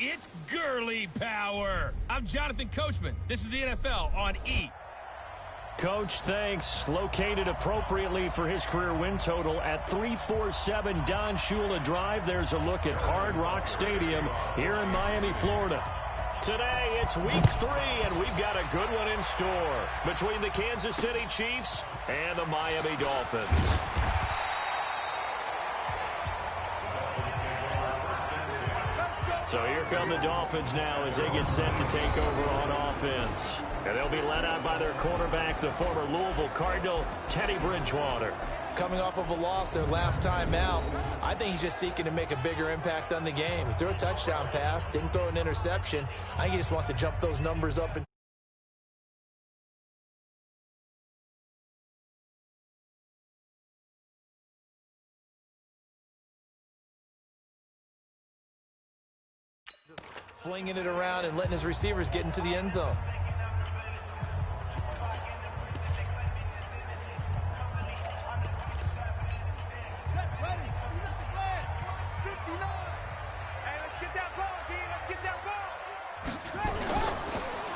it's girly power. I'm Jonathan Coachman. This is the NFL on E! Coach, thanks. Located appropriately for his career win total at 347 Don Shula Drive. There's a look at Hard Rock Stadium here in Miami, Florida. Today, it's week 3, and we've got a good one in store between the Kansas City Chiefs and the Miami Dolphins. So here come the Dolphins now as they get set to take over on offense. And they'll be led out by their quarterback, the former Louisville Cardinal, Teddy Bridgewater. Coming off of a loss their last time out, I think he's just seeking to make a bigger impact on the game. He threw a touchdown pass, didn't throw an interception. I think he just wants to jump those numbers up. Flinging it around and letting his receivers get into the end zone.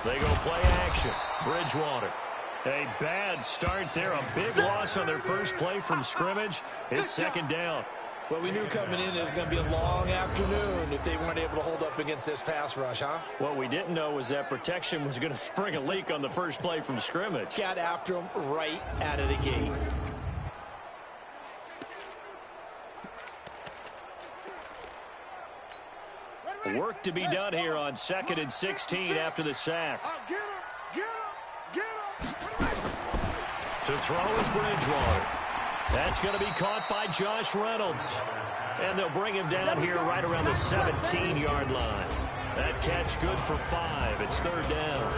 They go play action. Bridgewater. A bad start there. A big loss on their first play from scrimmage. It's second down. Well, we knew coming in it was going to be a long afternoon if they weren't able to hold up against this pass rush, huh? What we didn't know was that protection was going to spring a leak on the first play from scrimmage. Got after him right out of the gate. Work to be done here on 2nd and 16 after the sack. Get him. To throw is Bridgewater. That's going to be caught by Josh Reynolds. And they'll bring him down here right around the 17-yard line. That catch good for 5. It's third down.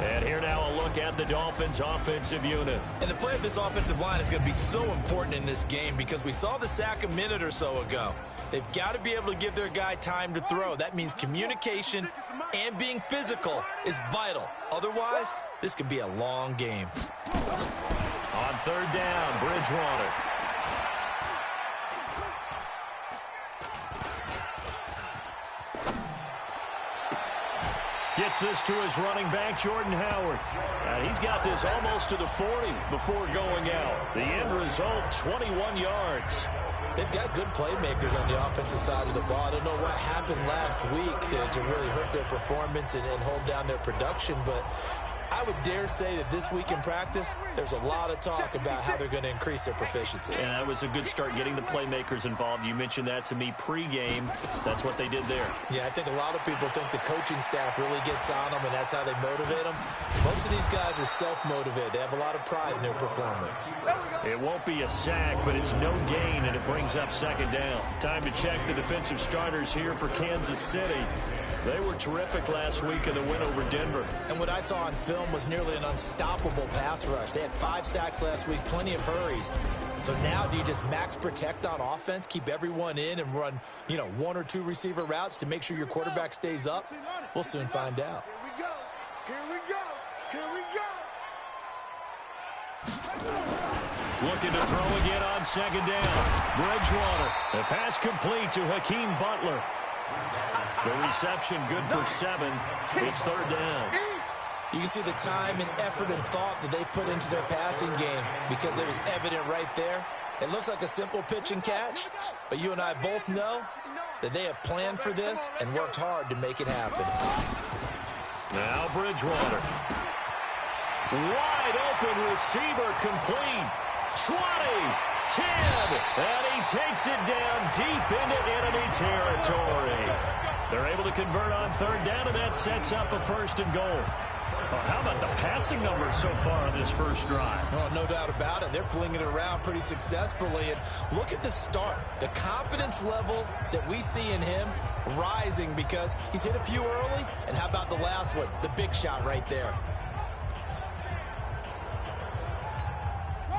And here now a look at the Dolphins' offensive unit. And the play of this offensive line is going to be so important in this game because we saw the sack a minute or so ago. They've got to be able to give their guy time to throw. That means communication and being physical is vital. Otherwise, this could be a long game. On third down, Bridgewater. Gets this to his running back, Jordan Howard. He's got this almost to the 40 before going out. The end result, 21 yards. They've got good playmakers on the offensive side of the ball. I don't know what happened last week to really hurt their performance and hold down their production, but I would dare say that this week in practice, there's a lot of talk about how they're going to increase their proficiency. Yeah, that was a good start getting the playmakers involved. You mentioned that to me pregame. That's what they did there. Yeah, I think a lot of people think the coaching staff really gets on them, and that's how they motivate them. Most of these guys are self-motivated. They have a lot of pride in their performance. It won't be a sack, but it's no gain, and it brings up second down. Time to check the defensive starters here for Kansas City. They were terrific last week in the win over Denver. And what I saw on film was nearly an unstoppable pass rush. They had 5 sacks last week, plenty of hurries. So now do you just max protect on offense, keep everyone in and run, 1 or 2 receiver routes to make sure your quarterback stays up? We'll soon find out. Here we go. Looking to throw again on second down. Bridgewater. The pass complete to Hakeem Butler. The reception good for 7. It's third down. You can see the time and effort and thought that they put into their passing game because it was evident right there. It looks like a simple pitch and catch, but you and I both know that they have planned for this and worked hard to make it happen. Now Bridgewater. Wide open receiver complete. 20, 10, and he takes it down deep into enemy territory. They're able to convert on third down, and that sets up a first and goal. Well, how about the passing numbers so far on this first drive? Oh, no doubt about it. They're flinging it around pretty successfully. And look at the start. The confidence level that we see in him rising because he's hit a few early. And how about the last one? The big shot right there.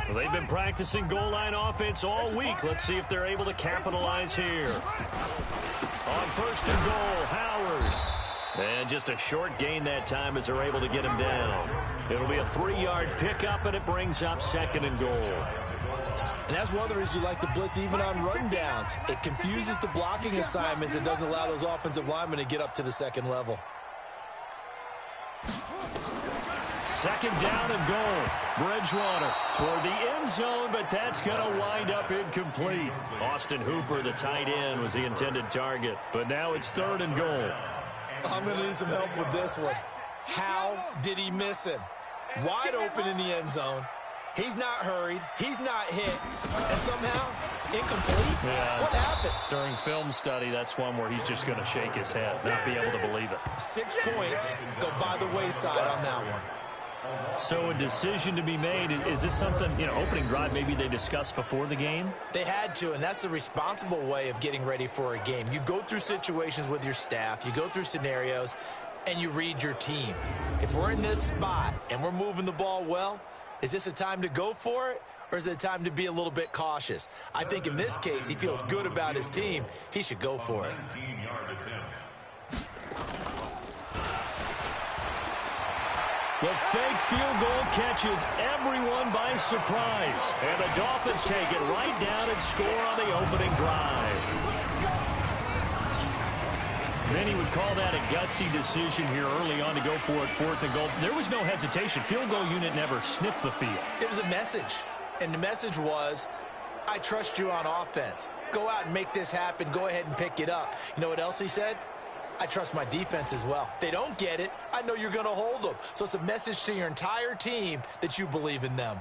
Well, they've been practicing goal line offense all week. Let's see if they're able to capitalize here. On first and goal, Howard. And just a short gain that time as they're able to get him down. It'll be a 3-yard pickup, and it brings up second and goal. And that's one of the reasons you like to blitz even on run downs. It confuses the blocking assignments. It doesn't allow those offensive linemen to get up to the second level. Second down and goal. Bridgewater toward the end zone, but that's going to wind up incomplete. Austin Hooper, the tight end, was the intended target, but now it's third and goal. I'm going to need some help with this one. How did he miss him? Wide open in the end zone. He's not hurried. He's not hit. And somehow, incomplete? Yeah. What happened? During film study, that's one where he's just going to shake his head, not be able to believe it. 6 points go by the wayside on that one. So a decision to be made. Is this something, opening drive maybe they discussed before the game? They had to, and that's the responsible way of getting ready for a game. You go through situations with your staff. You go through scenarios, and you read your team. If we're in this spot and we're moving the ball well, is this a time to go for it, or is it a time to be a little bit cautious? I think in this case, he feels good about his team. He should go for it. The fake field goal catches everyone by surprise. And the Dolphins take it right down and score on the opening drive. Many would call that a gutsy decision here early on to go for it, fourth and goal. There was no hesitation. Field goal unit never sniffed the field. It was a message, and the message was, I trust you on offense. Go out and make this happen. Go ahead and pick it up. You know what else he said? I trust my defense as well. If they don't get it, I know you're going to hold them. So it's a message to your entire team that you believe in them.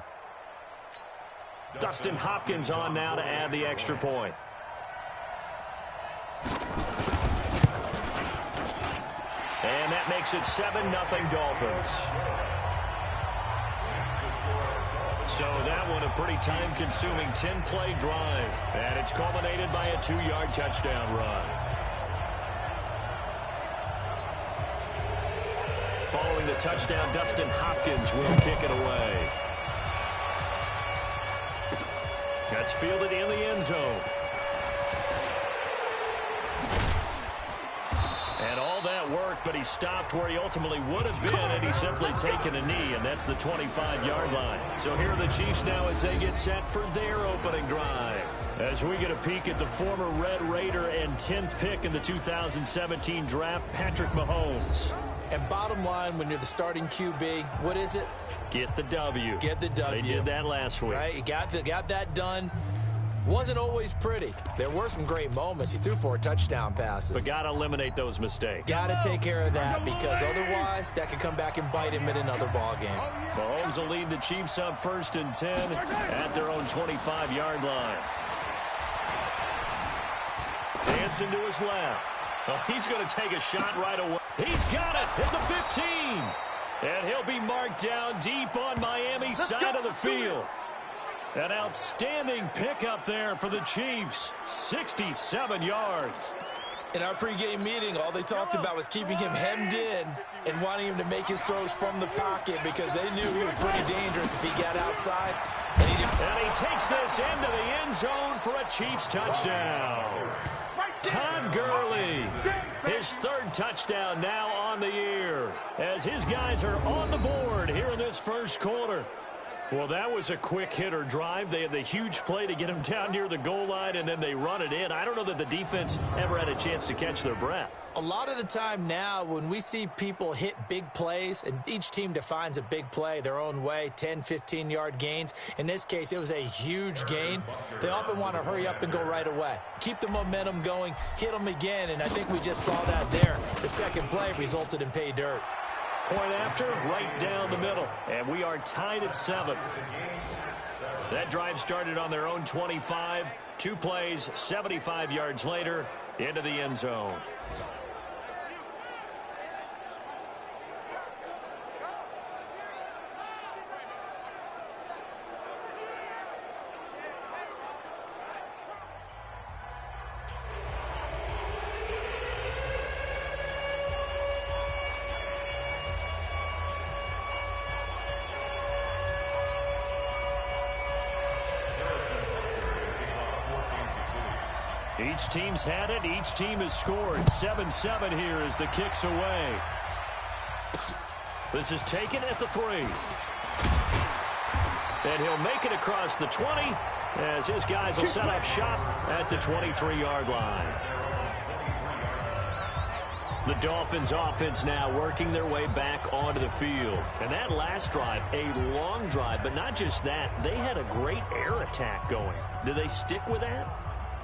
Dustin Hopkins on now to add the extra point. And that makes it 7-0 Dolphins. So that one a pretty time-consuming 10-play drive. And it's culminated by a 2-yard touchdown run. Following the touchdown, Dustin Hopkins will kick it away. That's fielded in the end zone. And all that worked, but he stopped where he ultimately would have been had he simply taken a knee, and that's the 25-yard line. So here are the Chiefs now as they get set for their opening drive. As we get a peek at the former Red Raider and 10th pick in the 2017 draft, Patrick Mahomes. And bottom line, when you're the starting QB, what is it? Get the W. Get the W. They did that last week. Right? You got that done. Wasn't always pretty. There were some great moments. He threw 4 touchdown passes. But got to eliminate those mistakes. Got to take care of that, because otherwise that could come back and bite him in another ball game. Mahomes will lead the Chiefs up 1st and 10 at their own 25-yard line. Dancing to his left. Oh, he's going to take a shot right away. He's got it at the 15. And he'll be marked down deep on Miami's side of the field. An outstanding pickup there for the Chiefs. 67 yards. In our pregame meeting, all they talked about was keeping him hemmed in and wanting him to make his throws from the pocket, because they knew he was pretty dangerous if he got outside. And he takes this into the end zone for a Chiefs touchdown. Todd Gurley, his 3rd touchdown now on the year, as his guys are on the board here in this first quarter. Well, that was a quick hitter drive. They had the huge play to get him down near the goal line, and then they run it in. I don't know that the defense ever had a chance to catch their breath. A lot of the time now, when we see people hit big plays, and each team defines a big play their own way, 10, 15-yard gains. In this case, it was a huge gain. They often want to hurry up and go right away. Keep the momentum going, hit them again, and I think we just saw that there. The second play resulted in pay dirt. Point after, right down the middle. And we are tied at 7. That drive started on their own 25. 2 plays, 75 yards later, into the end zone. Each team's had it. Each team has scored. 7-7 here as the kick's away. This is taken at the 3. And he'll make it across the 20 as his guys will set up shop at the 23-yard line. The Dolphins offense now working their way back onto the field. And that last drive, a long drive, but not just that. They had a great air attack going. Do they stick with that?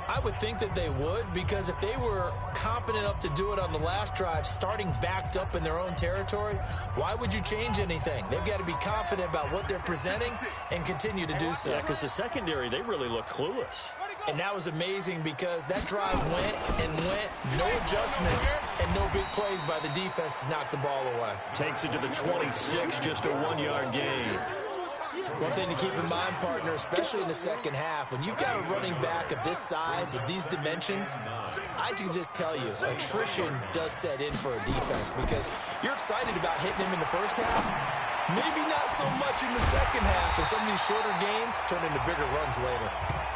I would think that they would, because if they were competent enough to do it on the last drive, starting backed up in their own territory, why would you change anything? They've got to be confident about what they're presenting and continue to do so. Yeah, because the secondary, they really look clueless. And that was amazing because that drive went and went, no adjustments, and no big plays by the defense to knock the ball away. Takes it to the 26, just a 1-yard gain. One thing to keep in mind, partner, especially in the second half, when you've got a running back of this size, of these dimensions, I can just tell you, attrition does set in for a defense because you're excited about hitting him in the first half, maybe not so much in the second half, and some of these shorter gains turn into bigger runs later.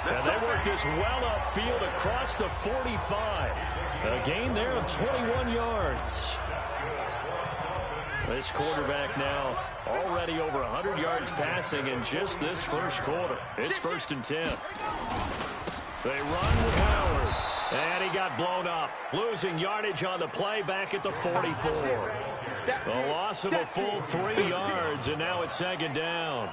And they work this well upfield across the 45. A gain there of 21 yards. This quarterback now already over 100 yards passing in just this first quarter. It's 1st and 10. They run with Howard. And he got blown up. Losing yardage on the play back at the 44. A loss of a full 3 yards, and now it's 2nd down.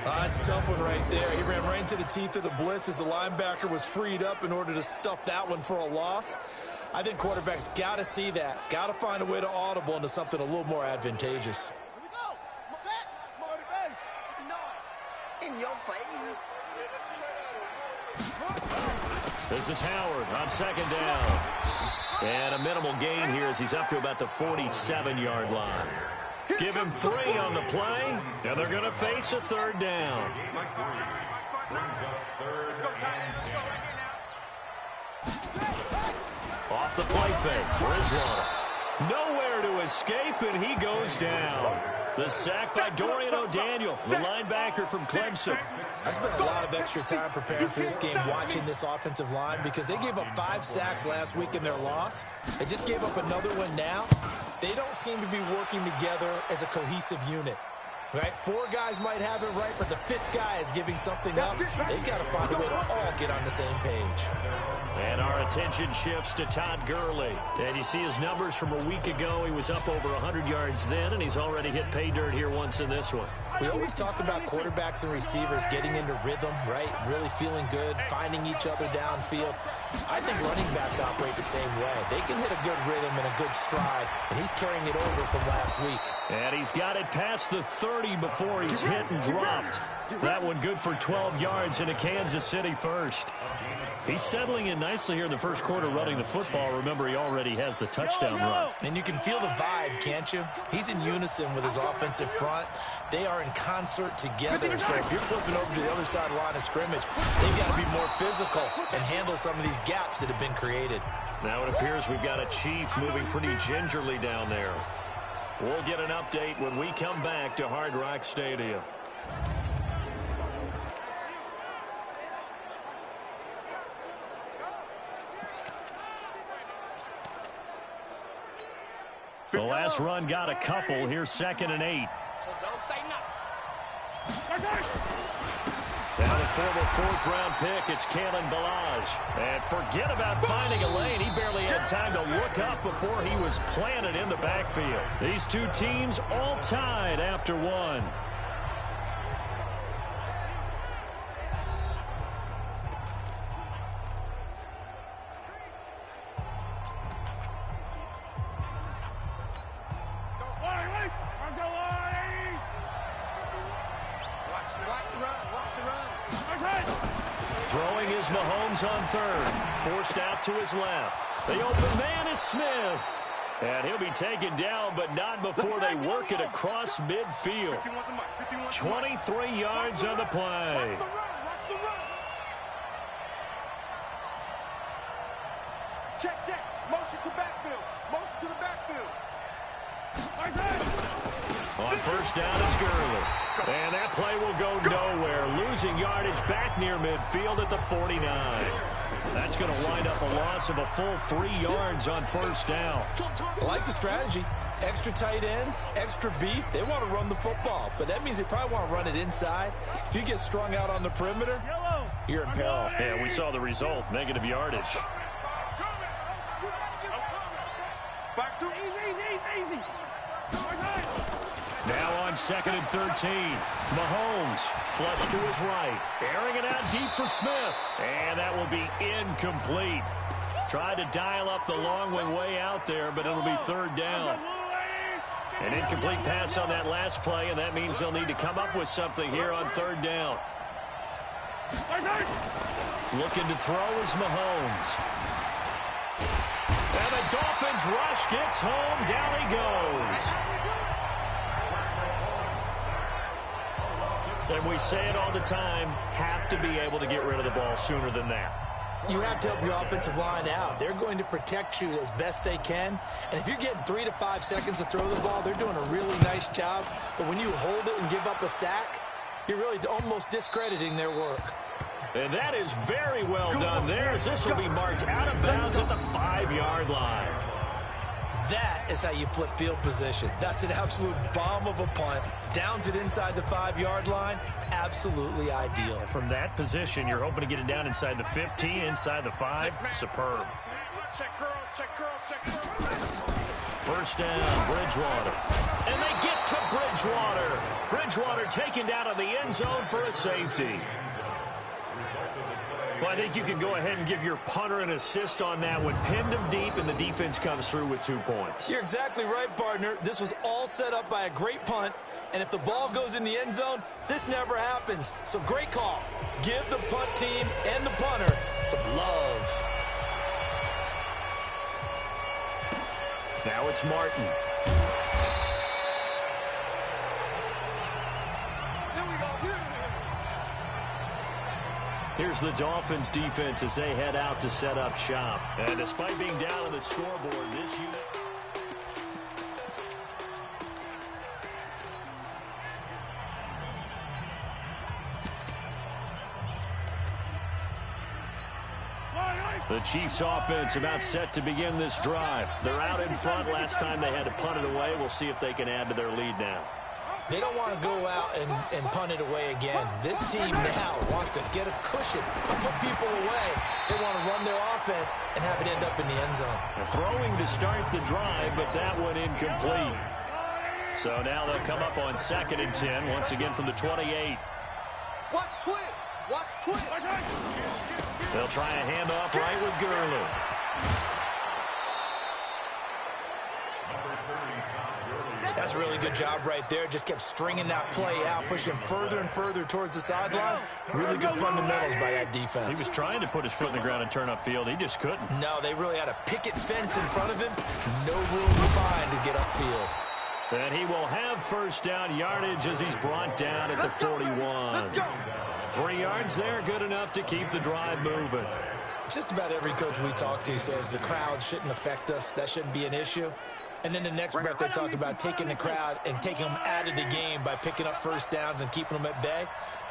That's a tough one right there. He ran right into the teeth of the blitz as the linebacker was freed up in order to stuff that one for a loss. I think quarterbacks got to see that. Got to find a way to audible into something a little more advantageous. In your face. This is Howard on 2nd down. And a minimal gain here as he's up to about the 47-yard line. Give him 3 on the play, and they're going to face a 3rd down. Off the play fake, Bridgewater. Nowhere to escape, and he goes down. The sack by Dorian O'Daniel, the linebacker from Clemson. I spent a lot of extra time preparing for this game, watching this offensive line, because they gave up 5 sacks last week in their loss. They just gave up another one now. They don't seem to be working together as a cohesive unit. Right? 4 guys might have it right, but the 5th guy is giving something up. They've got to find a way to all get on the same page. And our attention shifts to Todd Gurley. And you see his numbers from a week ago. He was up over 100 yards then, and he's already hit pay dirt here once in this one. We always talk about quarterbacks and receivers getting into rhythm, right? Really feeling good, finding each other downfield. I think running backs operate the same way. They can hit a good rhythm and a good stride, and he's carrying it over from last week. And he's got it past the 30 before he's hit and dropped. That one good for 12 yards into Kansas City first. He's settling in nicely here in the first quarter running the football. Remember, he already has the touchdown run. And you can feel the vibe, can't you? He's in unison with his offensive front. They are in concert together. So if you're flipping over to the other side of the line of scrimmage, they've got to be more physical and handle some of these gaps that have been created. Now it appears we've got a Chief moving pretty gingerly down there. We'll get an update when we come back to Hard Rock Stadium. The last run got a couple. Here's 2nd and 8. So don't say nothing. Now the former 4th-round pick, it's Kalen Ballage. And forget about finding a lane. He barely had time to look up before he was planted in the backfield. These two teams all tied after 1. Throwing is Mahomes on 3rd. Forced out to his left. The open man is Smith. And he'll be taken down, but not before they work it across midfield. 23 yards on the play. Check, check. Motion to backfield. Motion to the backfield. On 1st down, it's Gurley. And that play will go nowhere. Losing yardage back near midfield at the 49. That's going to wind up a loss of a full 3 yards on 1st down. I like the strategy. Extra tight ends, extra beef. They want to run the football, but that means they probably want to run it inside. If you get strung out on the perimeter, you're in peril. Yeah, we saw the result, negative yardage. Back to easy. Now on 2nd and 13. Mahomes flush to his right. Airing it out deep for Smith. And that will be incomplete. Tried to dial up the long one way out there, but it'll be 3rd down. An incomplete pass on that last play, and that means they'll need to come up with something here on 3rd down. Looking to throw is Mahomes. And the Dolphins rush gets home. Down he goes. And we say it all the time, have to be able to get rid of the ball sooner than that. You have to help your offensive line out. They're going to protect you as best they can. And if you're getting 3 to 5 seconds to throw the ball, they're doing a really nice job. But when you hold it and give up a sack, you're really almost discrediting their work. And that is very well done there, as this will be marked out of bounds at the 5-yard line. That is how you flip field position. That's an absolute bomb of a punt. Downs it inside the 5-yard line. Absolutely ideal. From that position, you're hoping to get it down inside the 15, inside the 5. Superb. Check curls. 1st down, Bridgewater. And they get to Bridgewater. Bridgewater taken down in the end zone for a safety. Well, I think you can go ahead and give your punter an assist on that one. Pinned him deep, and the defense comes through with 2 points. You're exactly right, partner. This was all set up by a great punt, and if the ball goes in the end zone, this never happens. So great call. Give the punt team and the punter some love. Now it's Martin. Here's the Dolphins defense as they head out to set up shop. And despite being down on the scoreboard, this unit... The Chiefs offense about set to begin this drive. They're out in front. Last time they had to punt it away. We'll see if they can add to their lead now. They don't want to go out and punt it away again. This team now wants to get a cushion, put people away. They want to run their offense and have it end up in the end zone. Throwing to start the drive, but that one incomplete. So now they'll come up on 2nd and 10, once again from the 28. Watch twist. They'll try a handoff right with Gurley. That's a really good job right there. Just kept stringing that play out, pushing further and further towards the sideline. Really good fundamentals by that defense. He was trying to put his foot in the ground and turn upfield. He just couldn't. No, they really had a picket fence in front of him. No room to find to get upfield. And he will have 1st down yardage as he's brought down at the 41. 3 yards there, good enough to keep the drive moving. Just about every coach we talk to says the crowd shouldn't affect us. That shouldn't be an issue. And then the next breath they talk about taking the crowd and taking them out of the game by picking up 1st downs and keeping them at bay.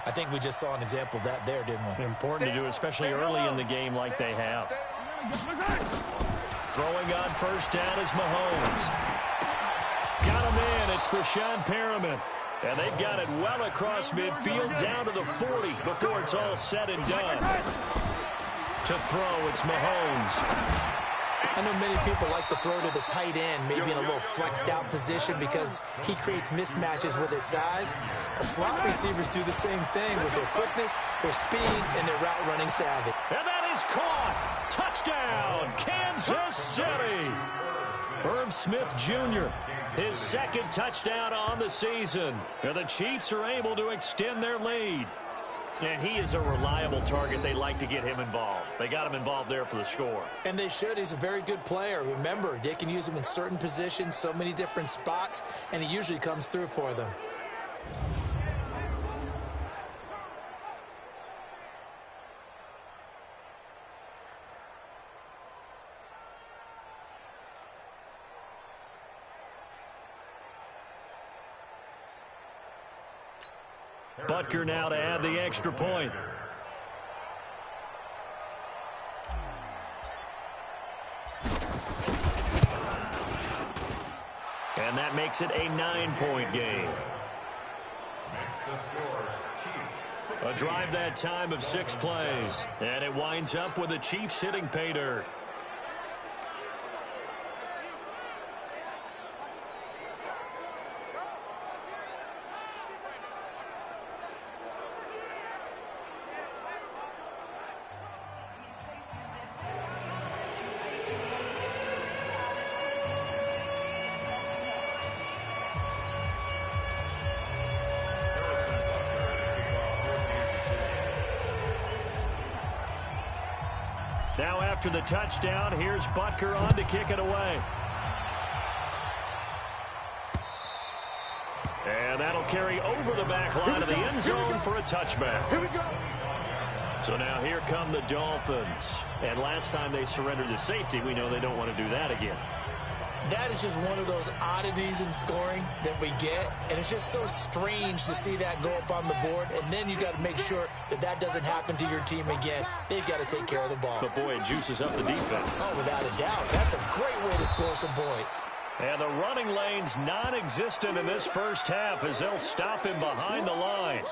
I think we just saw an example of that there, didn't we? Important to do, especially early in the game like they have. Throwing on 1st down is Mahomes. Got him in. It's Brashad Perriman. And they've got it well across midfield down to the 40 before it's all said and done. To throw, it's Mahomes. I know many people like to throw to the tight end, maybe in a little flexed out position because he creates mismatches with his size. But slot receivers do the same thing with their quickness, their speed, and their route running savvy. And that is caught. Touchdown, Kansas City. Irv Smith Jr., his 2nd touchdown on the season. And the Chiefs are able to extend their lead. And he is a reliable target. They like to get him involved. They got him involved there for the score. And they should. He's a very good player. Remember, they can use him in certain positions, so many different spots, and he usually comes through for them. Butker now to add the extra point. And that makes it a 9-point game. Makes the score, Chiefs A drive that time of 6 plays. And it winds up with the Chiefs hitting pay dirt. Now after the touchdown, here's Butker on to kick it away. And that'll carry over the back line of the end zone for a touchback. Here we go. So now here come the Dolphins. And last time they surrendered the safety, we know they don't want to do that again. That is just one of those oddities in scoring that we get, and it's just so strange to see that go up on the board, and then you got to make sure that that doesn't happen to your team again. They've got to take care of the ball. But boy, it juices up the defense. Oh, without a doubt. That's a great way to score some points. And the running lane's non-existent in this first half as they'll stop him behind the line.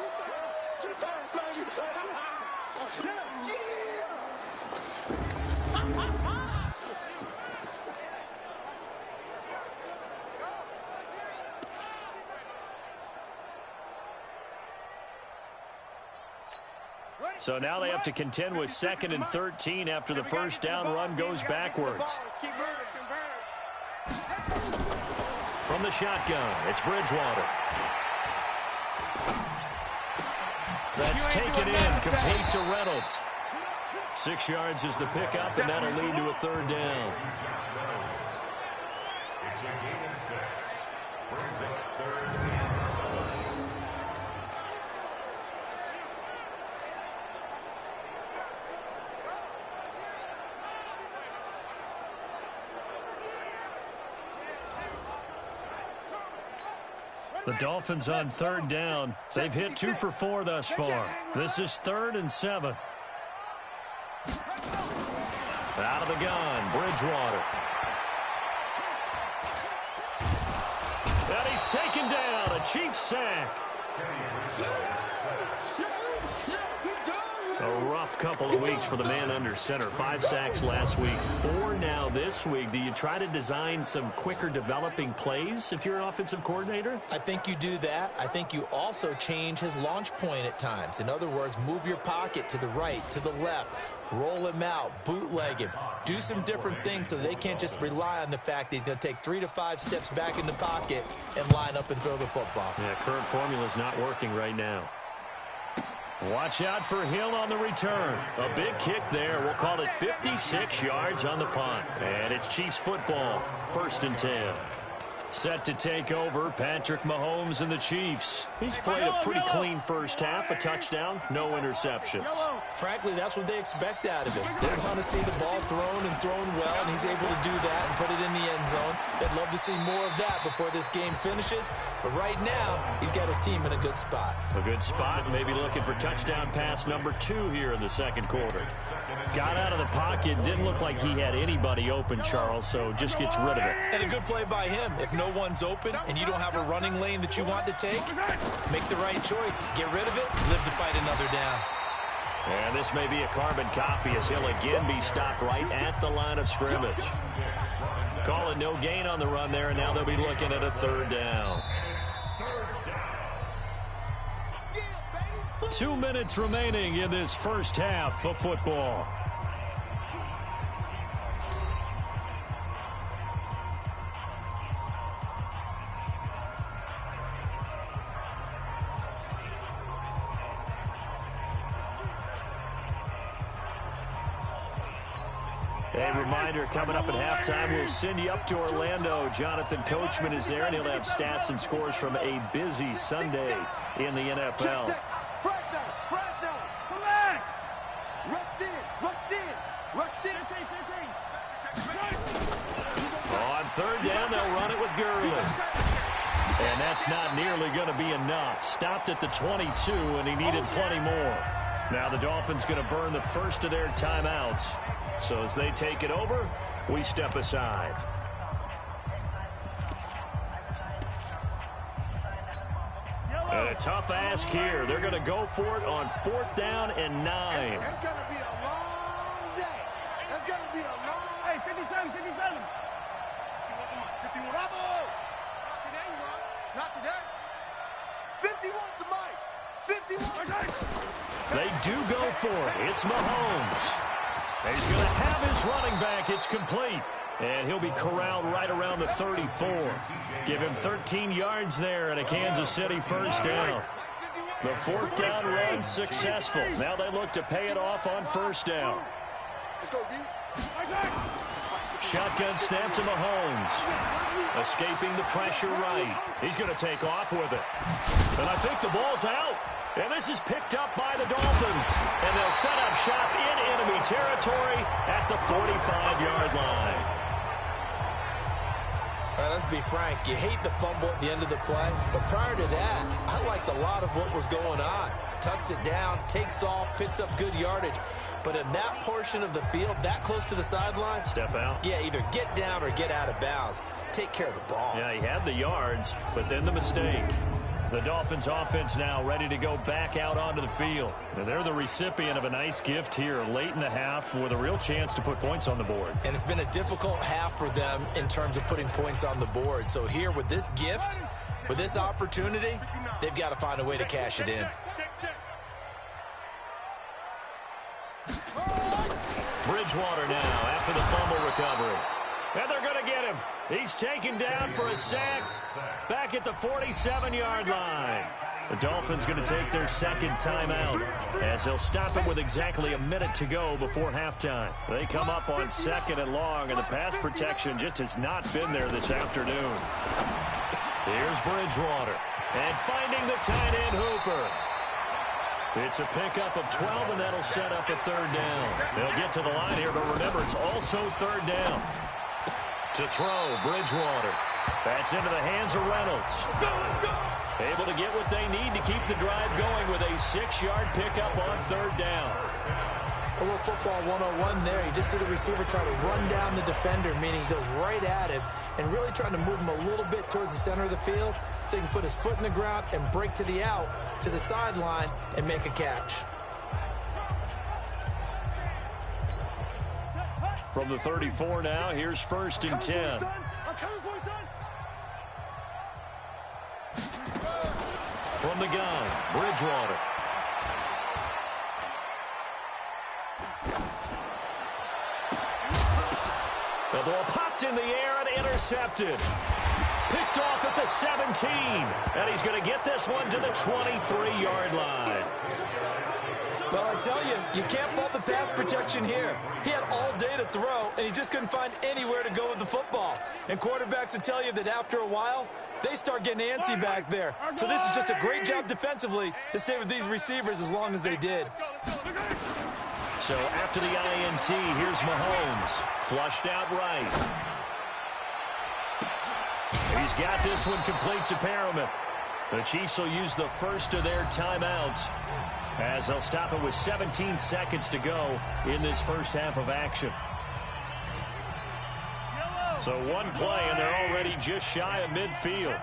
So now they have to contend with 2nd and 13 after the first down run goes backwards. From the shotgun, it's Bridgewater. That's taken in, complete to Reynolds. 6 yards is the pickup, and that'll lead to a 3rd down. It's a gain of 6. Brings up 3rd down. The Dolphins on 3rd down. They've hit 2 for 4 thus far. This is 3rd and 7. Out of the gun, Bridgewater. And he's taken down, a Chiefs sack. A rough couple of weeks for the man under center. 5 sacks last week, 4 now this week. Do you try to design some quicker developing plays if you're an offensive coordinator? I think you do that. I think you also change his launch point at times. In other words, move your pocket to the right, to the left, roll him out, bootleg him. Do some different things so they can't just rely on the fact that he's going to take 3 to 5 steps back in the pocket and line up and throw the football. Yeah, current formula's not working right now. Watch out for Hill on the return. A big kick there. We'll call it 56 yards on the punt. And it's Chiefs football. 1st and 10. Set to take over, Patrick Mahomes and the Chiefs. He's played a pretty clean first half, a touchdown, no interceptions. Frankly, that's what they expect out of him. They want to see the ball thrown and thrown well, and he's able to do that and put it in the end zone. They'd love to see more of that before this game finishes. But right now, he's got his team in a good spot. A good spot, maybe looking for touchdown pass number 2 here in the 2nd quarter. Got out of the pocket, didn't look like he had anybody open, Charles, so just gets rid of it. And a good play by him. If no one's open and you don't have a running lane that you want to take, make the right choice. Get rid of it, live to fight another down. And this may be a carbon copy as he'll again be stopped right at the line of scrimmage. Call it no gain on the run there, and now they'll be looking at a 3rd down. 2 minutes remaining in this first half of football. A reminder, coming up at halftime, we'll send you up to Orlando. Jonathan Coachman is there, and he'll have stats and scores from a busy Sunday in the NFL. On 3rd down, they'll run it with Gurley. And that's not nearly going to be enough. Stopped at the 22, and he needed plenty more. Now the Dolphins going to burn the first of their timeouts. So as they take it over, we step aside. And a tough ask here. They're going to go for it on 4th down and 9. That's going to be a long day. That's going to be a long... Hey, 57, 57. 51, bravo. Not today, you know. Not today. 51's the mic. 51. They do go for it. It's Mahomes. He's going to have his running back. It's complete. And he'll be corralled right around the 34. Give him 13 yards there and a Kansas City first down. The 4th down run successful. Now they look to pay it off on 1st down. Let's go, D. Shotgun snap to Mahomes. Escaping the pressure right. He's going to take off with it. And I think the ball's out. And this is picked up by the Dolphins. And they'll set up shop in enemy territory at the 45-yard line. Let's be frank, you hate the fumble at the end of the play, but prior to that, I liked a lot of what was going on. Tucks it down, takes off, picks up good yardage. But in that portion of the field, that close to the sideline, step out. Yeah, either get down or get out of bounds. Take care of the ball. Yeah, he had the yards, but then the mistake. The Dolphins offense now ready to go back out onto the field. Now they're the recipient of a nice gift here late in the half with a real chance to put points on the board. And it's been a difficult half for them in terms of putting points on the board. So here with this gift, with this opportunity, they've got to find a way to cash it in. Bridgewater now after the fumble recovery. And they're going to get him. He's taken down for a sack back at the 47-yard line. The Dolphins going to take their 2nd timeout as they'll stop him with exactly a minute to go before halftime. They come up on 2nd and long, and the pass protection just has not been there this afternoon. Here's Bridgewater. And finding the tight end Hooper. It's a pickup of 12, and that'll set up a 3rd down. They'll get to the line here, but remember, it's also 3rd down. To throw, Bridgewater. That's into the hands of Reynolds. Able to get what they need to keep the drive going with a 6-yard pickup on 3rd down. A little football 101 there. You just see the receiver try to run down the defender, meaning he goes right at him and really trying to move him a little bit towards the center of the field so he can put his foot in the ground and break to the out, to the sideline, and make a catch. From the 34 now, here's 1st and 10. From the gun, Bridgewater. The ball popped in the air and intercepted. Picked off at the 17. And he's going to get this one to the 23-yard line. Well, I tell you, you can't fault the pass protection here. He had all day to throw, and he just couldn't find anywhere to go with the football. And quarterbacks will tell you that after a while, they start getting antsy back there. So this is just a great job defensively to stay with these receivers as long as they did. So after the INT, here's Mahomes. Flushed out right. He's got this one complete to Perriman. The Chiefs will use the first of their timeouts as they'll stop it with 17 seconds to go in this first half of action. So one play, and they're already just shy of midfield.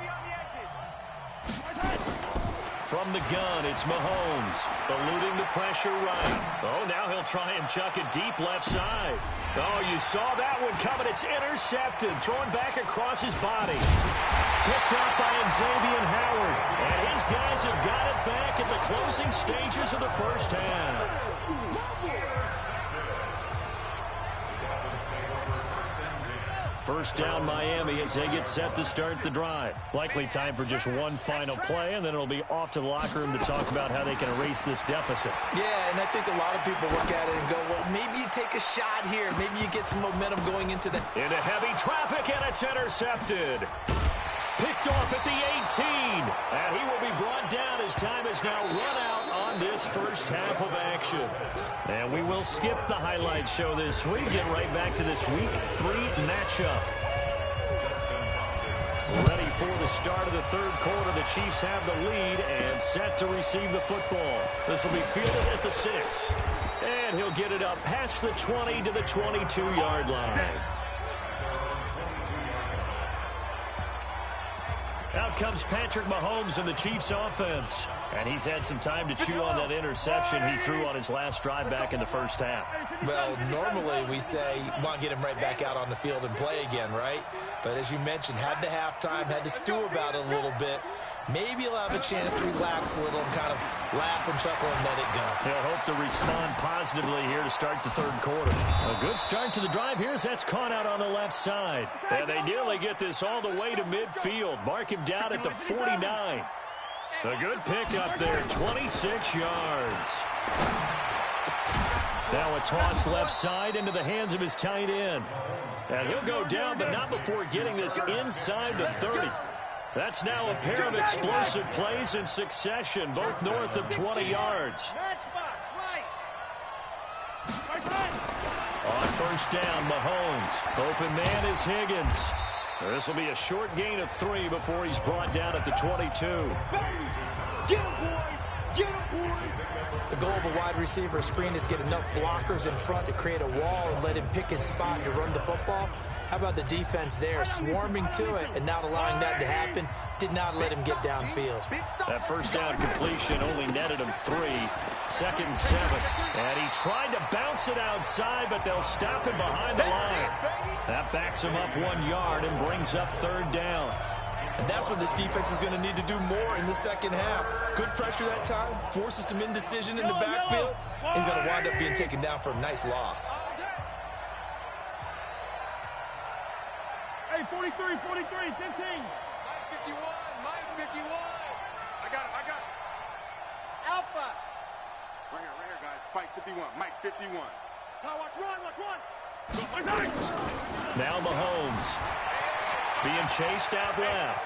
From the gun, it's Mahomes, eluding the pressure right. Oh, now he'll try and chuck it deep left side. Oh, you saw that one coming. It's intercepted, thrown back across his body. Picked up by Xavier Howard. And his guys have got it back at the closing stages of the first half. First down Miami as they get set to start the drive. Likely time for just one final play, and then it'll be off to the locker room to talk about how they can erase this deficit. Yeah, and I think a lot of people look at it and go, well, maybe you take a shot here. Maybe you get some momentum going into the... Into heavy traffic, and it's intercepted. Picked off at the 18. And he will be brought down as time is now run out on this first half of action. And we will skip the highlight show this week. Get right back to this Week 3 matchup. Ready for the start of the third quarter. The Chiefs have the lead and set to receive the football. This will be fielded at the 6. And he'll get it up past the 20 to the 22-yard line. Out comes Patrick Mahomes in the Chiefs offense. And he's had some time to chew on that interception he threw on his last drive back in the first half. Well, normally we say you want to get him right back out on the field and play again, right? But as you mentioned, had the halftime, had to stew about it a little bit. Maybe he'll have a chance to relax a little and kind of laugh and chuckle and let it go. He'll hope to respond positively here to start the third quarter. A good start to the drive here as that's caught out on the left side. And they nearly get this all the way to midfield. Mark him down at the 49. A good pickup there, 26 yards. Now a toss left side into the hands of his tight end. And he'll go down, but not before getting this inside the 30. That's now a pair of explosive plays in succession, both north of 20 yards. On first down, Mahomes. Open man is Higgins. This will be a short gain of 3 before he's brought down at the 22. Get him, boy! Get him, boy! The goal of a wide receiver screen is get enough blockers in front to create a wall and let him pick his spot to run the football. How about the defense there, swarming to it and not allowing that to happen? Did not let him get downfield. That first down completion only netted him 3. 2nd and 7. And he tried to bounce it outside, but they'll stop him behind the line. That backs him up 1 yard and brings up 3rd down. And that's what this defense is going to need to do more in the second half. Good pressure that time, forces some indecision in the backfield. He's going to wind up being taken down for a nice loss. Hey, 43, 43, 15. Mike 51, Mike 51. I got it. Alpha. Right here, guys. Mike 51, Mike 51. Now watch run. Now Mahomes being chased out left.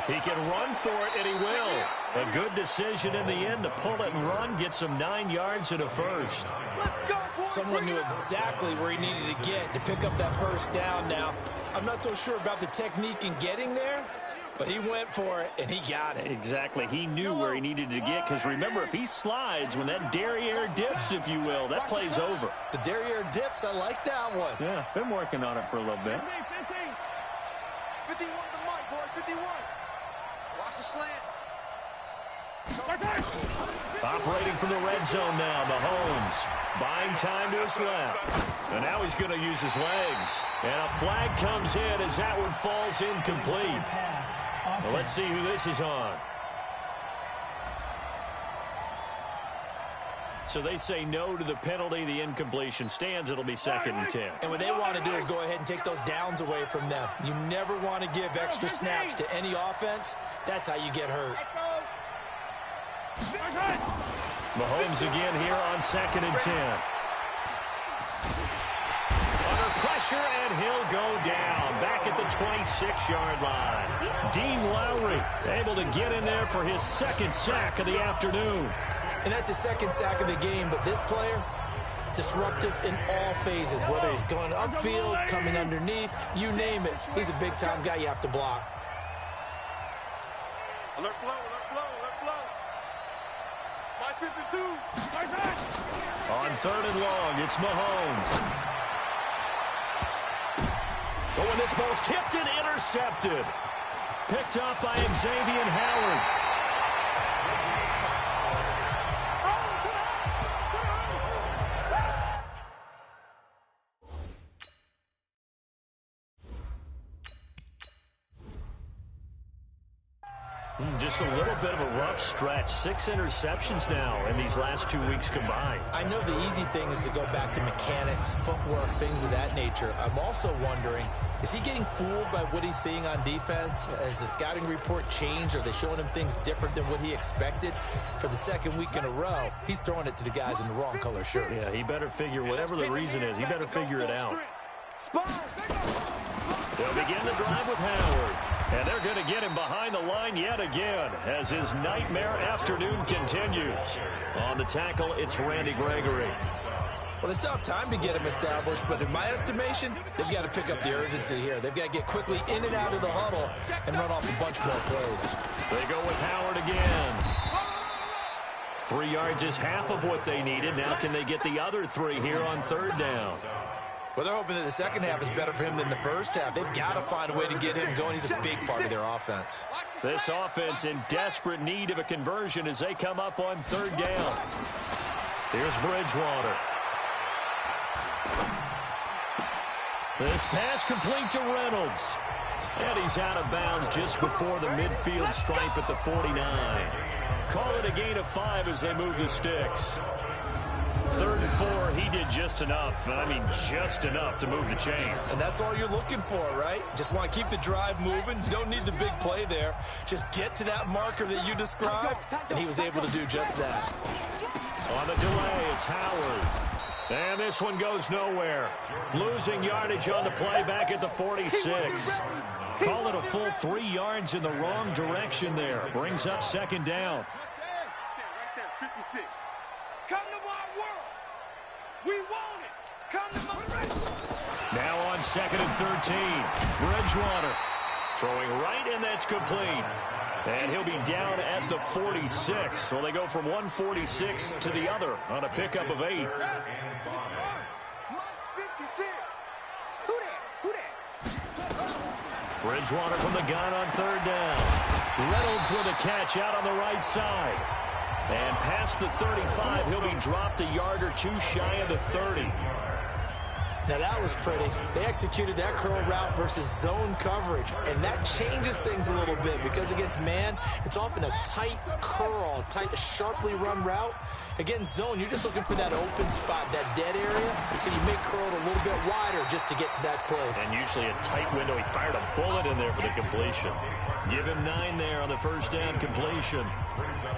He can run for it, and he will. A good decision in the end to pull it and run, get some 9 yards and a first. Let's go, boys. Someone knew exactly where he needed to get to pick up that first down now. I'm not so sure about the technique in getting there, but he went for it, and he got it. Exactly. He knew where he needed to get, because remember, if he slides, when that derriere dips, if you will, that play's over. The derriere dips, I like that one. Yeah, been working on it for a little bit. 51 to Mike, boys, 51. Watch the slant. Operating from the red zone now, Mahomes. Buying time to his left. And now he's going to use his legs. And a flag comes in as that one falls incomplete. Well, let's see who this is on. So they say no to the penalty. The incompletion stands. It'll be 2nd and 10. And what they want to do is go ahead and take those downs away from them. You never want to give extra snaps to any offense. That's how you get hurt. Mahomes again here on 2nd and 10. Under pressure, and he'll go down. Back at the 26-yard line. Dean Lowry able to get in there for his 2nd sack of the afternoon. And that's his 2nd sack of the game, but this player, disruptive in all phases, whether he's going upfield, coming underneath, you name it. He's a big-time guy you have to block. Alert blow, alert blow, alert blow. 552. On 3rd and long, it's Mahomes. But when this ball's tipped and intercepted. Picked up by Xavier Howard. Just a little bit of a rough stretch. 6 interceptions now in these last 2 weeks combined. I know the easy thing is to go back to mechanics, footwork, things of that nature. I'm also wondering, is he getting fooled by what he's seeing on defense? Has the scouting report changed? Are they showing him things different than what he expected? For the 2nd week in a row, he's throwing it to the guys in the wrong color shirts. Yeah, he better figure, whatever the reason is, he better figure it out. They'll begin the drive with Howard. And they're going to get him behind the line yet again as his nightmare afternoon continues. On the tackle, it's Randy Gregory. Well, they still have time to get him established, but in my estimation, they've got to pick up the urgency here. They've got to get quickly in and out of the huddle and run off a bunch more plays. They go with Howard again. 3 yards is half of what they needed. Now can they get the other 3 here on 3rd down? Well, they're hoping that the second half is better for him than the first half. They've got to find a way to get him going. He's a big part of their offense. This offense in desperate need of a conversion as they come up on third down. Here's Bridgewater. This pass complete to Reynolds. And he's out of bounds just before the midfield stripe at the 49. Call it a gain of 5 as they move the sticks. 3rd and 4, he did just enough. I mean, just enough to move the chains. And that's all you're looking for, right? Just want to keep the drive moving. You don't need the big play there. Just get to that marker that you described, and he was able to do just that. On the delay, it's Howard. And this one goes nowhere. Losing yardage on the play back at the 46. Call it a full 3 yards in the wrong direction there. Brings up second down. Right there, 56. Come to my world. We want it. Come to my world. Now on 2nd and 13. Bridgewater throwing right, and that's complete. And he'll be down at the 46. So they go from 146 to the other on a pickup of 8. Bridgewater from the gun on 3rd down. Reynolds with a catch out on the right side. And past the 35, he'll be dropped a yard or 2 shy of the 30. Now that was pretty. They executed that curl route versus zone coverage, and that changes things a little bit because against man, it's often a tight curl, tight, sharply run route. Against zone, you're just looking for that open spot, that dead area, so you make curl a little bit wider just to get to that place. And usually a tight window. He fired a bullet in there for the completion. Give him 9 there on the first down completion.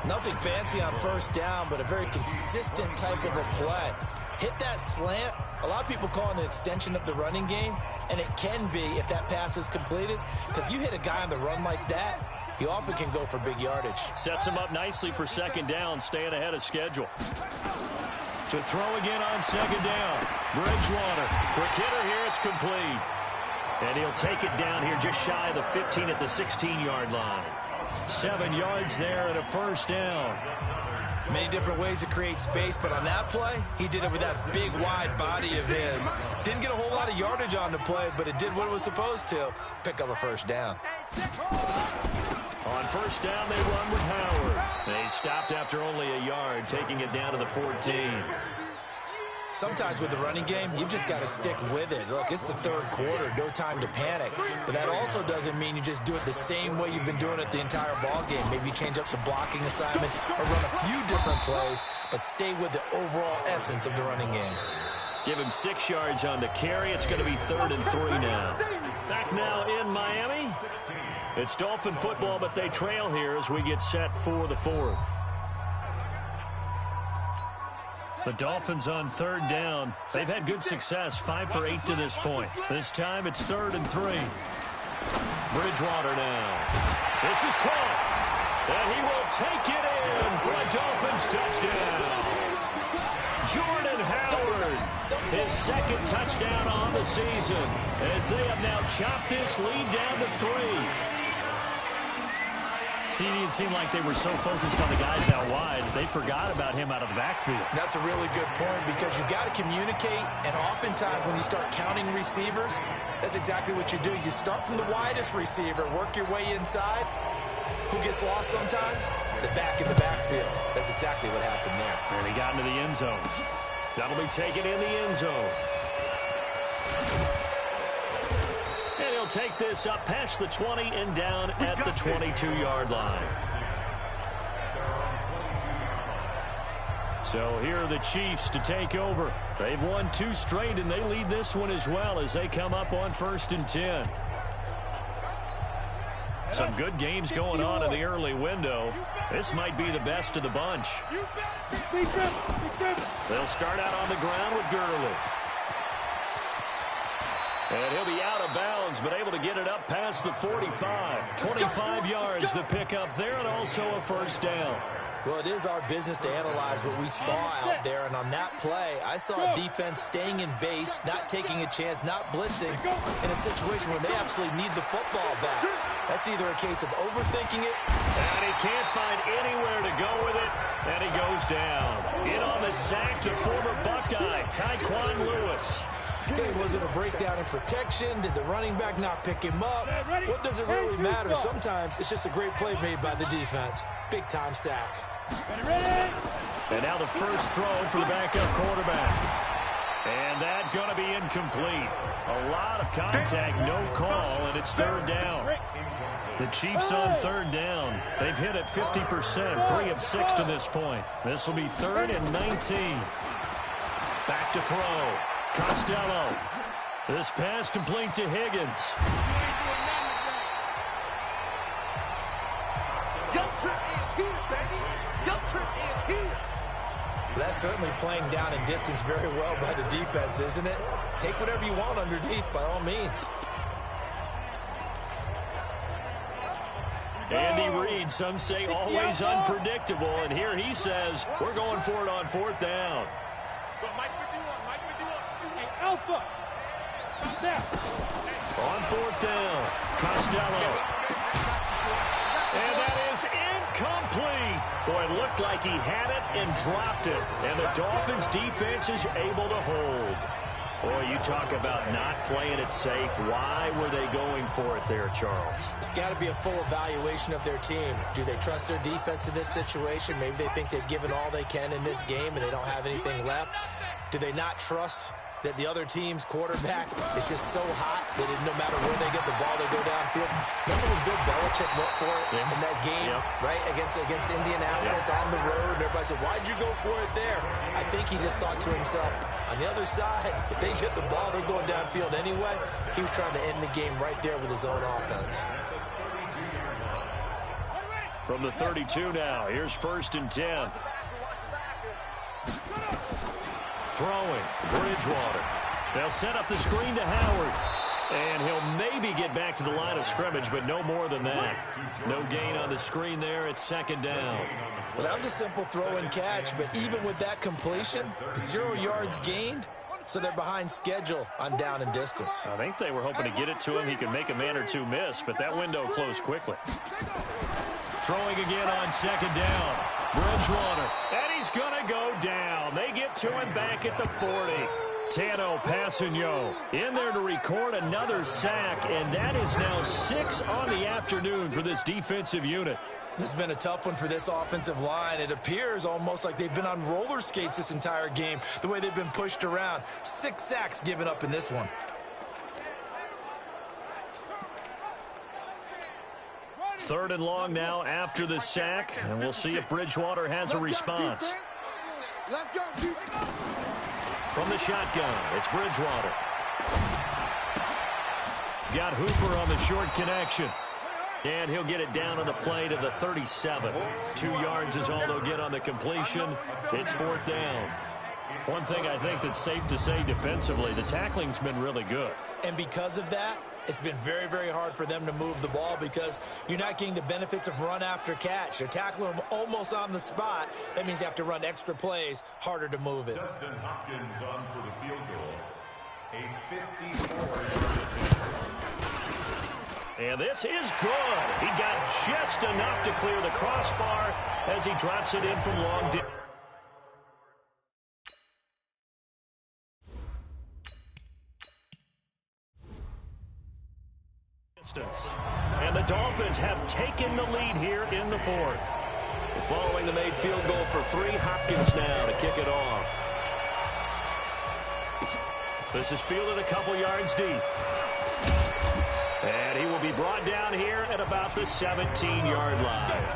Nothing fancy on first down, but a very consistent type of a play. Hit that slant. A lot of people call it an extension of the running game, and it can be if that pass is completed, because you hit a guy on the run like that, he often can go for big yardage. Sets him up nicely for second down, staying ahead of schedule. To throw again on second down. Bridgewater. Quick hitter here, it's complete. And he'll take it down here just shy of the 15 at the 16-yard line. 7 yards there and a first down. Many different ways to create space, but on that play, he did it with that big, wide body of his. Didn't get a whole lot of yardage on the play, but it did what it was supposed to. Pick up a first down. On first down, they run with Howard. They stopped after only a yard, taking it down to the 14. Sometimes with the running game, you've just got to stick with it. Look, it's the 3rd quarter, no time to panic. But that also doesn't mean you just do it the same way you've been doing it the entire ball game. Maybe change up some blocking assignments or run a few different plays, but stay with the overall essence of the running game. Give him 6 yards on the carry. It's going to be 3rd and 3 now. Back now in Miami. It's Dolphin football, but they trail here as we get set for the 4th. The Dolphins on 3rd down. They've had good success, 5 for 8 to this point. This time it's 3rd and 3. Bridgewater now. This is caught. And he will take it in for a Dolphins touchdown. Jordan Howard, his 2nd touchdown on the season, as they have now chopped this lead down to 3. It seemed like they were so focused on the guys out wide, they forgot about him out of the backfield. That's a really good point because you've got to communicate, and oftentimes when you start counting receivers, that's exactly what you do. You start from the widest receiver, work your way inside. Who gets lost sometimes? The back in the backfield. That's exactly what happened there. And he got into the end zone. That'll be taken in the end zone. And he'll take this up past the 20 and down at the 22-yard line. So here are the Chiefs to take over. They've won 2 straight, and they lead this one as well as they come up on 1st and 10. Some good games going on in the early window. This might be the best of the bunch. They'll start out on the ground with Gurley. And he'll be out of bounds, but able to get it up past the 45. 25 yards the pickup there, and also a first down. Well, it is our business to analyze what we saw out there, and on that play, I saw a defense staying in base, not taking a chance, not blitzing, in a situation where they absolutely need the football back. That's either a case of overthinking it. And he can't find anywhere to go with it, and he goes down. In on the sack, the former Buckeye, Tyquan Lewis. Okay, was it a breakdown in protection? Did the running back not pick him up? What does it really matter? Sometimes it's just a great play made by the defense. Big-time sack. And now the first throw for the backup quarterback. And that's going to be incomplete. A lot of contact, no call, and it's third down. The Chiefs on third down. They've hit it 50%, 3 of 6 to this point. This will be 3rd and 19. Back to throw. Costello. This pass complete to Higgins. Your trip is here, baby. Your trip is here. That's certainly playing down in distance very well by the defense, isn't it? Take whatever you want underneath, by all means. Andy Reid, some say always unpredictable, and here he says we're going for it on 4th down. Mike 51, Mike 51. Hey, Alpha. There. On 4th down, Costello. And that is incomplete. Boy, it looked like he had it and dropped it. And the Dolphins' defense is able to hold. Boy, you talk about not playing it safe. Why were they going for it there, Charles? It's got to be a full evaluation of their team. Do they trust their defense in this situation? Maybe they think they've given all they can in this game and they don't have anything left. Do they not trust that the other team's quarterback is just so hot that no matter where they get the ball, they go downfield? Remember when Bill Belichick went for it in that game, right, against Indianapolis on the road? And everybody said, why'd you go for it there? I think he just thought to himself, on the other side, if they get the ball, they're going downfield anyway. He was trying to end the game right there with his own offense. From the 32 now, here's 1st and 10. Throwing, Bridgewater. They'll set up the screen to Howard. And he'll maybe get back to the line of scrimmage, but no more than that. No gain on the screen there. It's 2nd down. Well, that was a simple throw and catch, but even with that completion, 0 yards gained, so they're behind schedule on down and distance. I think they were hoping to get it to him. He could make a man or two miss, but that window closed quickly. Throwing again on 2nd down. Bridgewater, and he's going to go down. They get to him back at the 40. Tano Passigno in there to record another sack, and that is now 6 on the afternoon for this defensive unit. This has been a tough one for this offensive line. It appears almost like they've been on roller skates this entire game, the way they've been pushed around. 6 sacks given up in this one. Third and long now after the sack, and we'll see if Bridgewater has a response. From the shotgun, it's Bridgewater. He's got Hooper on the short connection. And he'll get it down on the play to the 37. 2 yards is all they'll get on the completion. It's 4th down. One thing I think that's safe to say defensively, the tackling's been really good. And because of that, it's been very, very hard for them to move the ball because you're not getting the benefits of run after catch. You're tackling them almost on the spot. That means you have to run extra plays, harder to move it. Justin Hopkins on for the field goal. A 54-yard attempt. And this is good. He got just enough to clear the crossbar as he drops it in from long distance. And the Dolphins have taken the lead here in the 4th. Following the made field goal for 3, Hopkins now to kick it off. This is fielded a couple yards deep. And he will be brought down here at about the 17-yard line.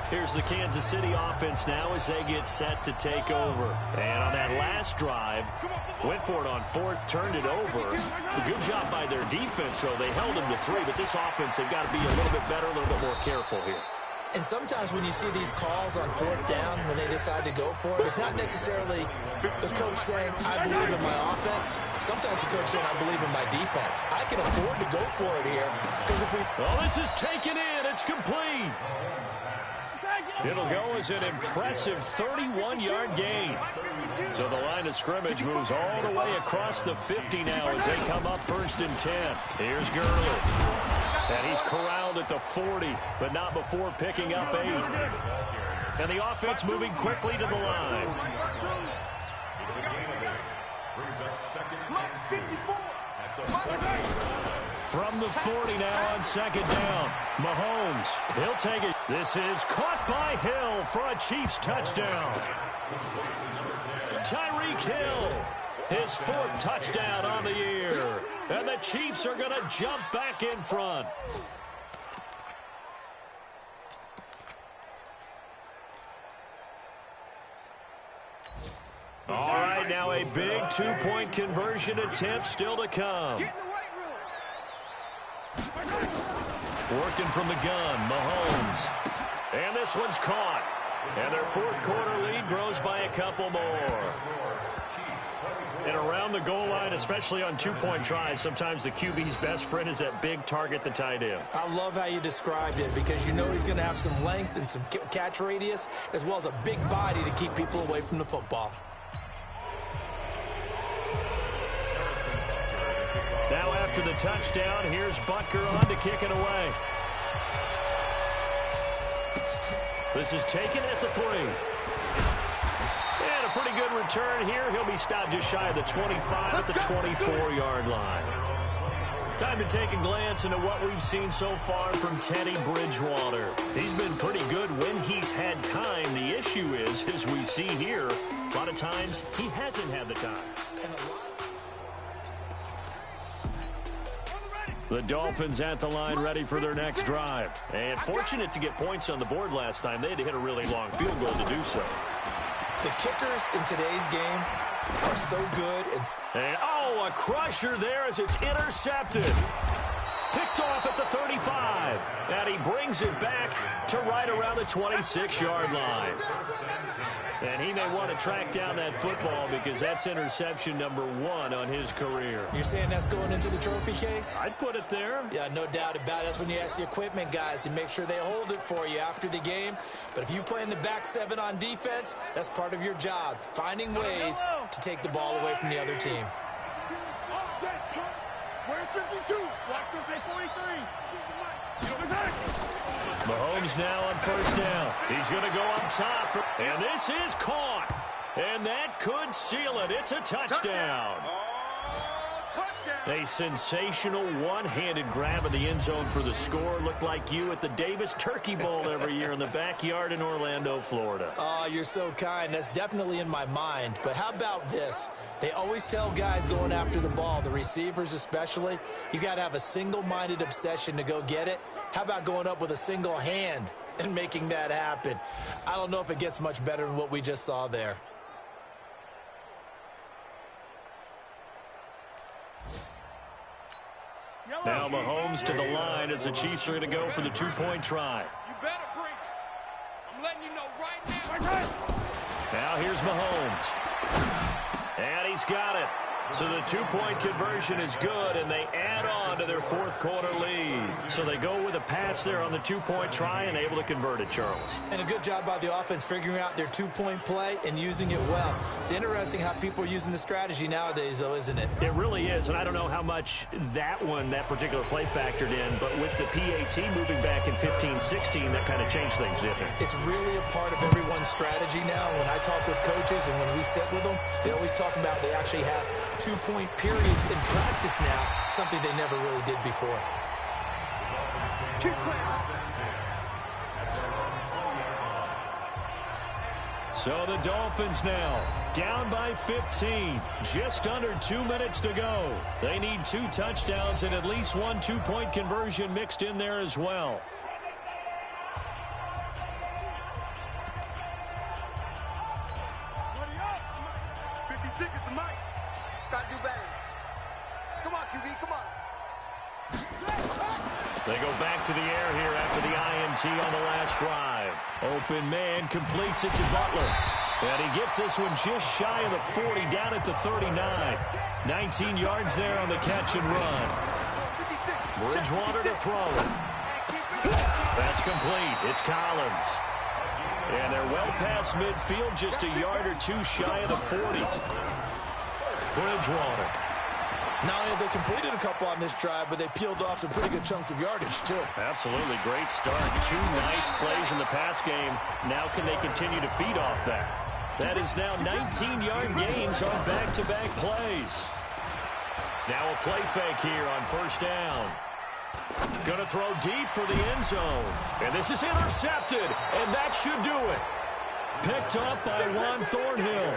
Here's the Kansas City offense now as they get set to take over. And on that last drive, went for it on 4th, turned it over. A good job by their defense, though. They held them to 3, but this offense, they've got to be a little bit better, a little bit more careful here. And sometimes when you see these calls on 4th down, when they decide to go for it, it's not necessarily the coach saying, I believe in my offense. Sometimes the coach saying, I believe in my defense. I can afford to go for it here. Because if we... Well, this is taken in. It's complete. It'll go as an impressive 31-yard gain. So the line of scrimmage moves all the way across the 50 now as they come up 1st and 10. Here's Gurley. And he's corralled at the 40, but not before picking up 8. And the offense moving quickly to the line. It's a gain of 8. Brings up second Mike 54. at the 40. From the 40 now on second down. Mahomes, he'll take it. This is caught by Hill for a Chiefs touchdown. Tyreek Hill, his 4th touchdown on the year. And the Chiefs are going to jump back in front. All right, now a big 2-point conversion attempt still to come. Working from the gun, Mahomes. And this one's caught. And their 4th quarter lead grows by a couple more. And around the goal line, especially on 2-point tries, sometimes the QB's best friend is that big target, the tight end. I love how you described it because you know he's going to have some length and some catch radius as well as a big body to keep people away from the football. Now after the touchdown, here's Butker on to kick it away. This is taken at the 3. And a pretty good return here. He'll be stopped just shy of the 25 at the 24-yard line. Time to take a glance into what we've seen so far from Teddy Bridgewater. He's been pretty good when he's had time. The issue is, as we see here, a lot of times he hasn't had the time. The Dolphins at the line ready for their next drive. And fortunate to get points on the board last time. They had to hit a really long field goal to do so. The kickers in today's game are so good. And oh, a crusher there as it's intercepted. Picked off at the 35. And he brings it back to right around the 26-yard line. And he may want to track down that football because that's interception number 1 on his career. You're saying that's going into the trophy case? I'd put it there. Yeah, no doubt about it. That's when you ask the equipment guys to make sure they hold it for you after the game. But if you play in the back 7 on defense, that's part of your job, finding ways to take the ball away from the other team. Where's 52? Watch them take 43. Mahomes now on first down. He's going to go up top. And this is caught. And that could seal it. It's a touchdown. A sensational one-handed grab of the end zone for the score. Looked like you at the Davis Turkey Bowl every year in the backyard in Orlando, Florida. Oh, you're so kind. That's definitely in my mind. But how about this? They always tell guys going after the ball, the receivers especially, you got to have a single-minded obsession to go get it. How about going up with a single hand and making that happen? I don't know if it gets much better than what we just saw there. Now Mahomes to the line as the Chiefs are going to go for the 2-point try. You better bring it. I'm letting you know right now. Now here's Mahomes. And he's got it. So the 2-point conversion is good, and they add on to their 4th quarter lead. So they go with a pass there on the 2-point try and able to convert it, Charles. And a good job by the offense figuring out their 2-point play and using it well. It's interesting how people are using the strategy nowadays, though, isn't it? It really is, and I don't know how much that particular play factored in, but with the PAT moving back in 15-16, that kind of changed things, didn't it? It's really a part of everyone's strategy now. When I talk with coaches and when we sit with them, they always talk about they actually have 2-point periods in practice now, something they never really did before. Keep playing. So the Dolphins now down by 15, just under 2 minutes to go. They need 2 touchdowns and at least 1 2-point conversion mixed in there as well. Buddy up. 56 is the mic. Try to do better. Come on, QB, come on. They go back to the air here after the INT on the last drive. Open man completes it to Butler. And he gets this one just shy of the 40, down at the 39. 19 yards there on the catch and run. Bridgewater to throw. That's complete. It's Collins. And they're well past midfield, just a yard or two shy of the 40. Bridgewater. Not only have they completed a couple on this drive, but they peeled off some pretty good chunks of yardage, too. Absolutely. Great start. 2 nice plays in the pass game. Now can they continue to feed off that? That is now 19-yard gains on back-to-back plays. Now a play fake here on first down. Going to throw deep for the end zone. And this is intercepted, and that should do it. Picked up by Juan Thornhill.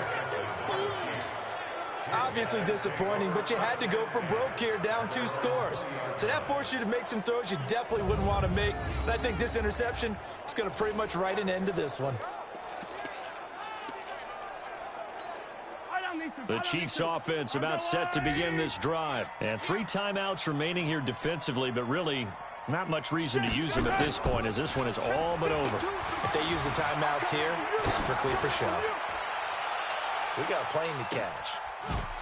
Obviously disappointing, but you had to go for broke here, down 2 scores. So that forced you to make some throws you definitely wouldn't want to make. And I think this interception is going to pretty much write an end to this one. The Chiefs offense about set to begin this drive. And 3 timeouts remaining here defensively, but really not much reason to use them at this point, as this one is all but over. If they use the timeouts here, it's strictly for show. We got a plane to catch.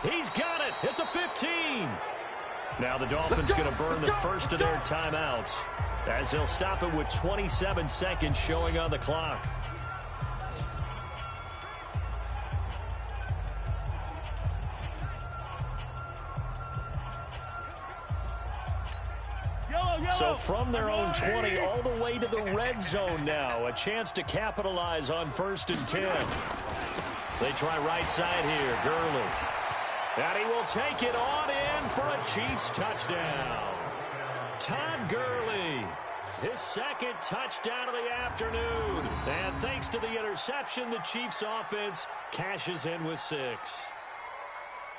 He's got it at the 15. Now the Dolphins going to burn the first of their timeouts, as they'll stop it with 27 seconds showing on the clock. So from their own 20 all the way to the red zone now. A chance to capitalize on 1st and 10. They try right side here. Gurley. And he will take it on in for a Chiefs touchdown. Todd Gurley. His 2nd touchdown of the afternoon. And thanks to the interception, the Chiefs offense cashes in with 6.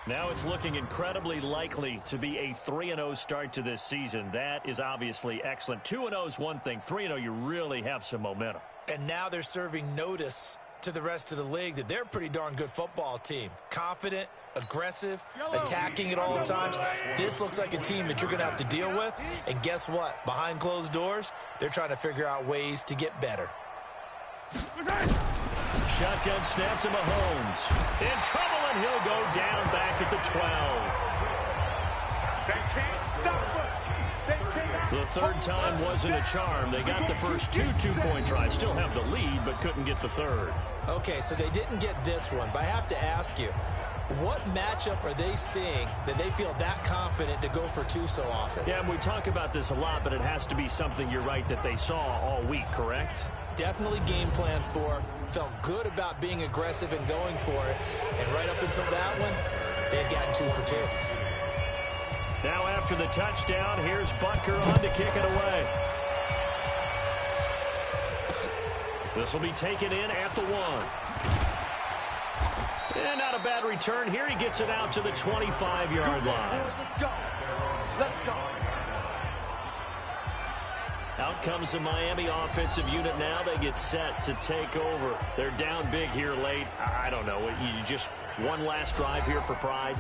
Now it's looking incredibly likely to be a 3-0 start to this season. That is obviously excellent. 2-0 is one thing. 3-0, you really have some momentum. And now they're serving notice to the rest of the league that they're a pretty darn good football team. Confident, aggressive, attacking at all times. This looks like a team that you're going to have to deal with. And guess what? Behind closed doors, they're trying to figure out ways to get better. Shotgun snap to Mahomes. In trouble, and he'll go down back at the 12. They can't stop us. They cannot. The 3rd time wasn't a charm. They got the first 2 two-point tries. Still have the lead, but couldn't get the 3rd. Okay, so they didn't get this one, but I have to ask you, what matchup are they seeing that they feel that confident to go for 2 so often? Yeah, and we talk about this a lot, but it has to be something, you're right, that they saw all week, correct? Definitely game planned for. Felt good about being aggressive and going for it. And right up until that one, they had gotten 2 for 2. Now after the touchdown, here's Butker on to kick it away. This will be taken in at the 1. And not a bad return here. He gets it out to the 25-yard line. Let's go. Let's go. Out comes the Miami offensive unit now. They get set to take over. They're down big here late. I don't know. You just one last drive here for pride.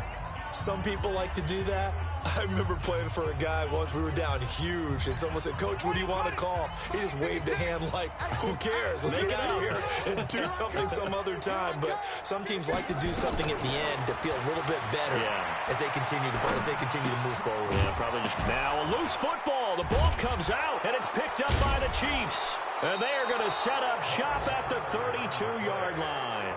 Some people like to do that. I remember playing for a guy once. We were down huge, and someone said, "Coach, what do you want to call?" He just waved a hand like, "Who cares? Let's get out of here and do something some other time." But some teams like to do something at the end to feel a little bit better as they continue to play, as they continue to move forward. Yeah, probably just now a loose football. The ball comes out, and it's picked up by the Chiefs. And they are going to set up shop at the 32-yard line.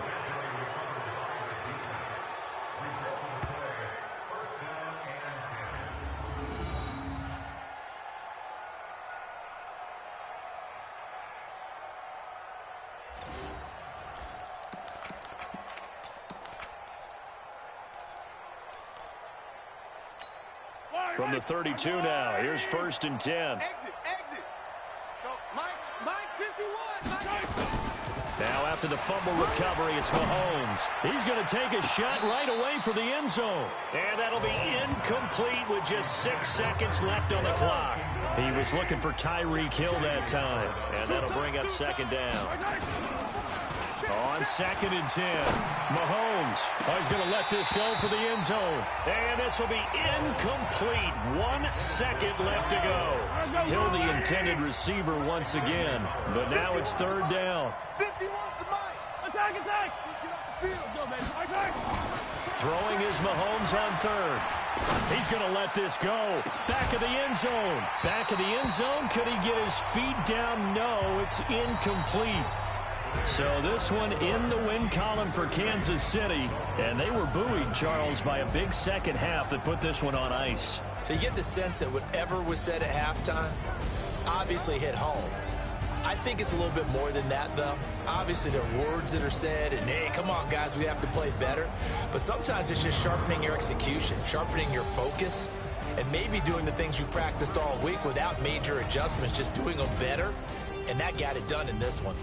From the 32 now, here's 1st and 10. Exit. Go. Mike 51. Now after the fumble recovery, it's Mahomes. He's going to take a shot right away for the end zone. And that'll be incomplete with just 6 seconds left on the clock. He was looking for Tyreek Hill that time. And that'll bring up 2nd down. On 2nd and 10, Mahomes. He's going to let this go for the end zone. And this will be incomplete. 1 second left to go. Hill, the intended receiver once again. But now it's 3rd down. 51 to Mike. Attack. Get off the field. Go, baby. Throwing is Mahomes on 3rd. He's going to let this go. Back of the end zone. Back of the end zone. Could he get his feet down? No, it's incomplete. So this one in the win column for Kansas City, and they were buoyed, Charles, by a big second half that put this one on ice. So you get the sense that whatever was said at halftime obviously hit home. I think it's a little bit more than that, though. Obviously, there are words that are said, and, hey, come on, guys, we have to play better. But sometimes it's just sharpening your execution, sharpening your focus, and maybe doing the things you practiced all week without major adjustments, just doing them better, and that got it done in this one.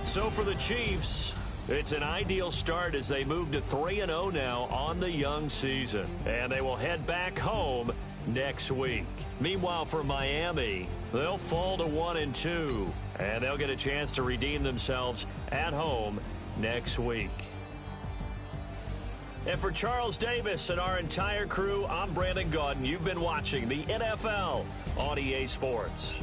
So for the Chiefs, it's an ideal start as they move to 3-0 now on the young season. And they will head back home next week. Meanwhile, for Miami, they'll fall to 1-2, and they'll get a chance to redeem themselves at home next week. And for Charles Davis and our entire crew, I'm Brandon Gaudin. You've been watching the NFL on EA Sports.